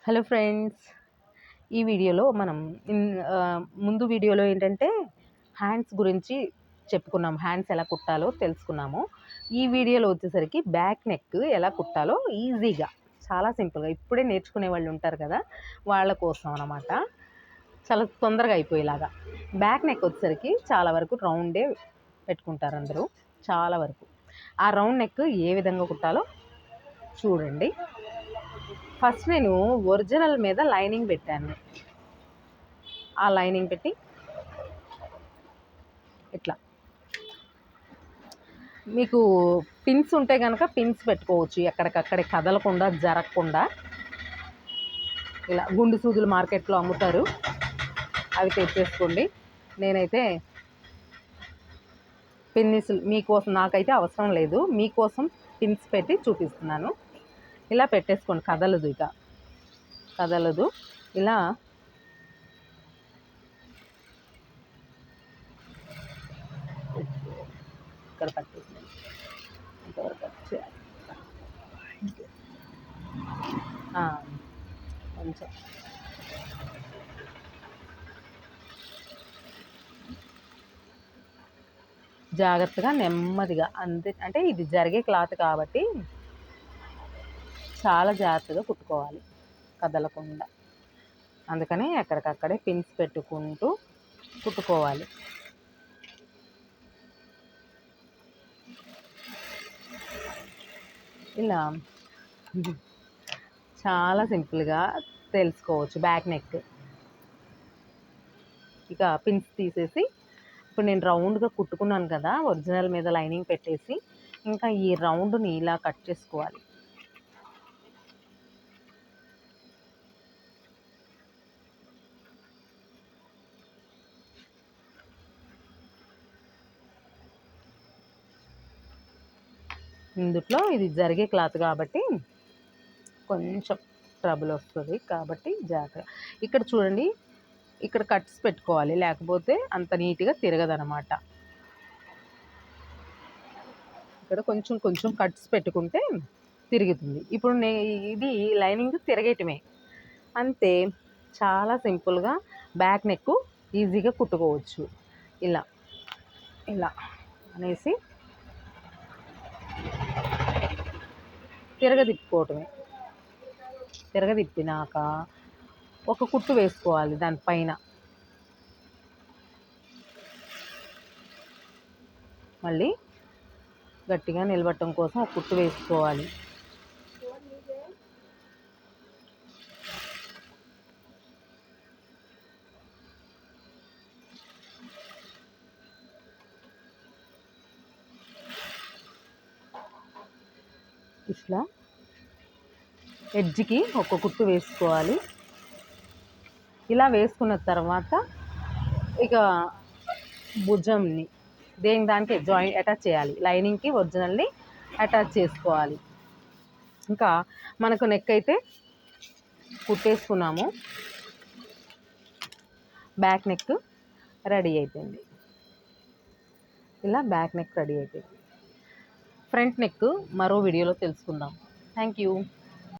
Hello friends, ఈ వీడియోలో మనం ముందు వీడియోలో ఏంటంటే హ్యాండ్స్ గురించి చెప్పుకున్నాం. హ్యాండ్స్ ఎలా కుట్టాలో తెలుసుకున్నాము. ఈ వీడియోలో వచ్చేసరికి బ్యాక్ నెక్ ఎలా కుట్టాలో ఈజీగా, చాలా సింపుల్గా ఇప్పుడే నేర్చుకునే వాళ్ళు ఉంటారు కదా, వాళ్ళ కోసం అన్నమాట. చాలా తొందరగా అయిపోయేలాగా. బ్యాక్ నెక్ వచ్చేసరికి చాలా వరకు రౌండే పెట్టుకుంటారు అందరూ, చాలా వరకు. ఆ రౌండ్ నెక్ ఏ విధంగా కుట్టాలో చూడండి. ఫస్ట్ నేను ఒరిజినల్ మీద లైనింగ్ పెట్టాను. ఆ లైనింగ్ పెట్టి ఇట్లా, మీకు పిన్స్ ఉంటే కనుక పిన్స్ పెట్టుకోవచ్చు, ఎక్కడికక్కడే కదలకుండా జరగకుండా. ఇలా గుండు సూదులు మార్కెట్లో అమ్ముతారు, అవి తెచ్చేసుకోండి. నేనైతే పిన్నిసులు మీకోసం, నాకైతే అవసరం లేదు, మీకోసం పిన్స్ పెట్టి చూపిస్తున్నాను. ఇలా పెట్టేసుకోండి, కదలదు, ఇక కదలదు. ఇలా ఇక్కడ పట్టేసి ఇంతవరకు కట్ చేయాలి. కొంచెం జాగ్రత్తగా నెమ్మదిగా, అంతే. అంటే ఇది జరిగే క్లాత్ కాబట్టి చాలా జాగ్రత్తగా కుట్టుకోవాలి, కదలకుండా. అందుకని ఎక్కడికక్కడే పిన్స్ పెట్టుకుంటూ కుట్టుకోవాలి. ఇలా చాలా సింపుల్గా తెలుసుకోవచ్చు బ్యాక్ నెక్. ఇక పిన్స్ తీసేసి, ఇప్పుడు నేను రౌండ్గా కుట్టుకున్నాను కదా, ఒరిజినల్ మీద లైనింగ్ పెట్టేసి, ఇంకా ఈ రౌండ్ని ఇలా కట్ చేసుకోవాలి. ఇందులో ఇది జరిగే క్లాత్ కాబట్టి కొంచెం ట్రబుల్ వస్తుంది, కాబట్టి జాగ్రత్త. ఇక్కడ చూడండి, ఇక్కడ కట్స్ పెట్టుకోవాలి, లేకపోతే అంత నీట్గా తిరగదనమాట. ఇక్కడ కొంచెం కొంచెం కట్స్ పెట్టుకుంటే తిరుగుతుంది. ఇప్పుడు ఇది లైనింగ్ తిరగటమే, అంతే. చాలా సింపుల్గా బ్యాక్ నెక్ ఈజీగా కుట్టుకోవచ్చు. ఇలా ఇలా అనేసి తిరగదిప్పుకోవటమే. తిరగదిప్పినాక ఒక కుట్టు వేసుకోవాలి దానిపైన. మళ్ళీ గట్టిగా నిలబట్టడం కోసం ఒక కుట్టు వేసుకోవాలి. ఇట్లా ఎడ్జ్కి ఒక కుట్టు వేసుకోవాలి. ఇలా వేసుకున్న తర్వాత ఇక భుజంని దానికి జాయింట్ అటాచ్ చేయాలి. లైనింగ్కి ఒరిజినల్ని అటాచ్ చేసుకోవాలి. ఇంకా మనకు నెక్ అయితే కుట్టేసుకున్నాము, బ్యాక్ నెక్ రెడీ అయిపోయింది. ఇలా బ్యాక్ నెక్ రెడీ అయిపోయింది. ఫ్రంట్ నెక్ మరో వీడియోలో తెలుసుకుందాం. Thank you.